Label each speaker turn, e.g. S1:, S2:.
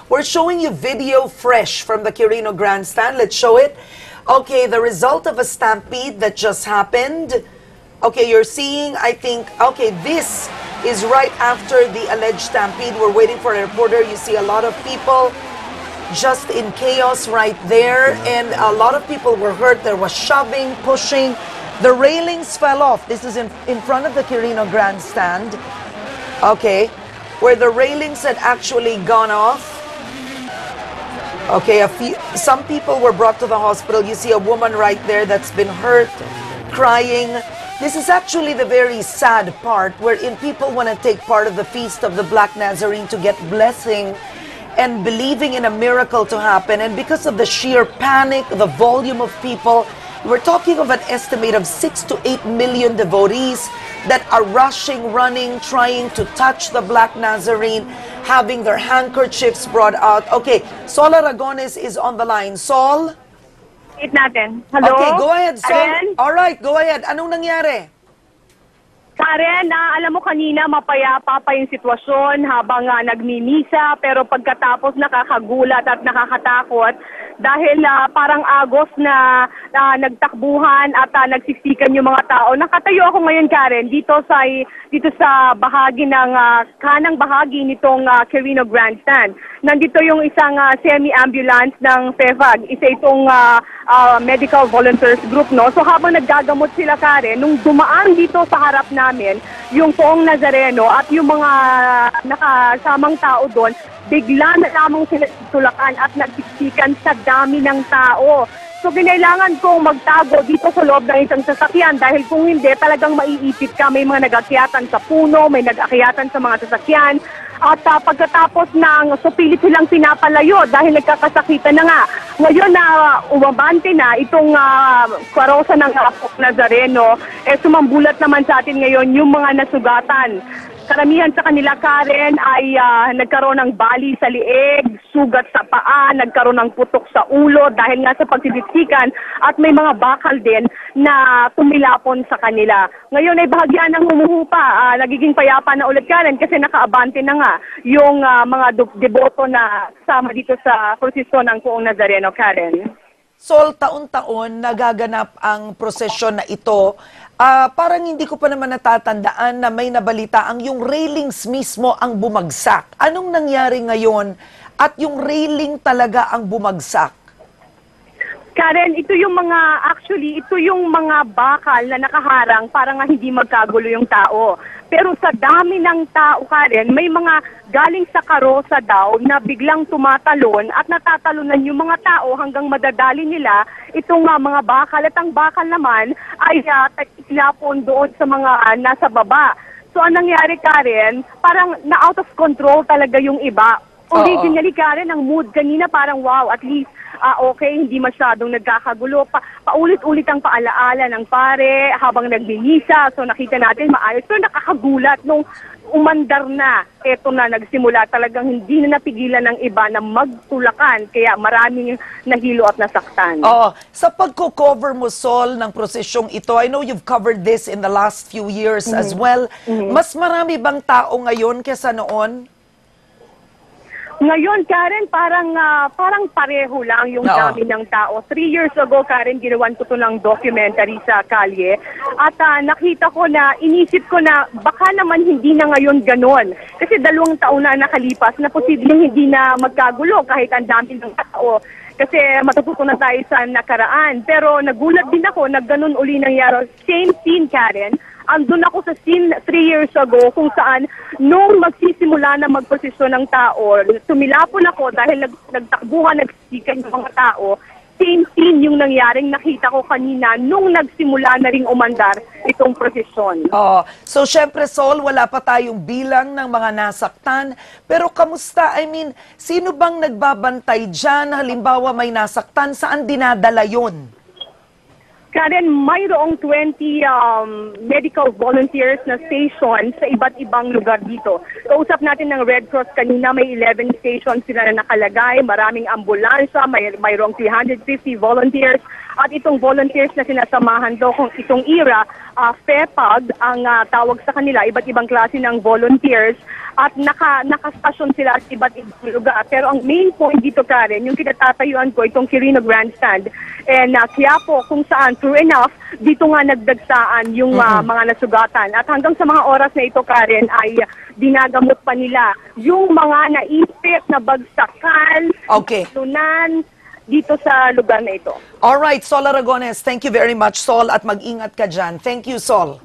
S1: We're showing you video fresh from the Quirino Grandstand. Let's show it. Okay, the result of a stampede that just happened. Okay, you're seeing, I think, okay, this is right after the alleged stampede. We're waiting for a reporter. You see a lot of people just in chaos right there, and a lot of people were hurt. There was shoving, pushing. The railings fell off. This is in front of the Quirino Grandstand. Okay, where the railings had actually gone off. Okay, some people were brought to the hospital. You see a woman right there that's been hurt, crying. This is actually the very sad part, wherein people want to take part of the Feast of the Black Nazarene to get blessing and believing in a miracle to happen. And because of the sheer panic, the volume of people, we're talking of an estimate of 6 to 8 million devotees that are rushing, running, trying to touch the Black Nazarene, having their handkerchiefs brought out. Okay, Sol Aragones is on the line. Sol?
S2: Wait natin. Hello?
S1: Okay, go ahead, Sol.
S2: Karen?
S1: All right, go ahead. Anong nangyari?
S2: Karen, alam mo kanina mapayapa pa yung sitwasyon habang nagmimisa, pero pagkatapos nakakagulat at nakakatakot dahil parang agos na nagtakbuhan at nagsiksikan yung mga tao. Nakatayo ako ngayon, Karen, dito sa bahagi ng kanang bahagi nitong Quirino Grandstand. Nandito yung isang semi-ambulance ng FEVAG, isa itong medical volunteers group, no? So habang naggagamot sila, Karen, nung dumaan dito sa harap namin, yung Poong Nazareno at yung mga nakasamang tao doon, bigla na lamang sila tulakan at nagsiksikan sa dami ng tao. So kinailangan kong magtago dito sa loob ng isang sasakyan dahil kung hindi talagang maiipit ka. May mga nag-akyatan sa puno, may nag-akyatan sa mga sasakyan. At pagkatapos ng supilit silang pinapalayo dahil nagkakasakitan na nga. Ngayon na umabante na itong karosa ng Poong Nazareno, sumambulat naman sa atin ngayon yung mga nasugatan. Karamihan sa kanila, Karen, ay nagkaroon ng bali sa lieg, sugat sa paa, nagkaroon ng putok sa ulo dahil nga sa pagsidiksikan at may mga bakal din na tumilapon sa kanila. Ngayon ay bahagya ng humuhupa, nagiging payapa na ulit, Karen, kasi nakaabante na nga yung mga deboto na kasama dito sa prosesyon ng Poong Nazareno, Karen.
S1: Sol, taon-taon nagaganap ang prosesyon na ito. Parang hindi ko pa naman natatandaan na may nabalita ang yung railings mismo ang bumagsak. Anong nangyari ngayon at yung railing talaga ang bumagsak?
S2: Karen, ito yung mga bakal na nakaharang para nga hindi magkagulo yung tao. Pero sa dami ng tao, Karen, may mga galing sa karosa daw na biglang tumatalon at natatalunan yung mga tao hanggang madadali nila itong mga bakal. At ang bakal naman ay tinapon doon sa mga nasa baba. So ang nangyari, Karen, parang na-out of control talaga yung iba. Originally, Karen, ang mood kanina parang wow, at least okay, hindi masyadong nagkakagulo. Paulit-ulit ang paalaala ng pare habang nagmimisa. So nakita natin maayos. So nakakagulat nung umandar na. Eto na, nagsimula talagang hindi na napigilan ng iba na magtulakan. Kaya maraming nahilo at nasaktan.
S1: Sa pagko-cover mo, Sol, ng prosesyong ito, I know you've covered this in the last few years as well. Mas marami bang tao ngayon kesa noon?
S2: Ngayon, Karen, parang pareho lang yung dami ng tao. 3 years ago, Karen, ginawan ko ito ng documentary sa kalye. At nakita ko na, inisip ko na baka naman hindi na ngayon ganon. Kasi 2 taon na nakalipas na posibleng hindi na magkagulo kahit ang dami ng tao. Kasi matututunan tayo sa nakaraan. Pero nagulat din ako na ganon uli nangyari. Same scene, Karen. Andun ako sa scene 3 years ago kung saan nung magsisimula na magposisyon ng tao, tumilapon ako dahil nagtakbuhan, nagsiksikan yung mga tao. Same scene yung nangyaring nakita ko kanina nung nagsimula na ring umandar itong prosesyon.
S1: So syempre, Sol, wala pa tayong bilang ng mga nasaktan. Pero kamusta? I mean, sino bang nagbabantay dyan? Halimbawa may nasaktan, saan dinadala yun?
S2: Karen, mayroong 20 medical volunteers na station sa iba't ibang lugar dito. Kausap natin ng Red Cross kanina, may 11 stations sila na nakalagay, maraming ambulansya, mayroong 350 volunteers At itong volunteers na sinasamahan daw kung itong IRA, FEPAG ang tawag sa kanila, iba't ibang klase ng volunteers at nakastasyon sila sa iba't ibang lugar. Pero ang main point dito, Karen, yung kinatatayuan ko, itong Quirino Grandstand, and Quiapo, kung saan, true enough, dito nga nagdagsaan yung mga nasugatan. At hanggang sa mga oras na ito, Karen, ay dinagamot pa nila yung mga naipit na bagsakan, tunan, dito sa lugar na ito.
S1: All right, Sol Aragones, thank you very much, Sol, at mag-ingat ka dyan. Thank you, Sol.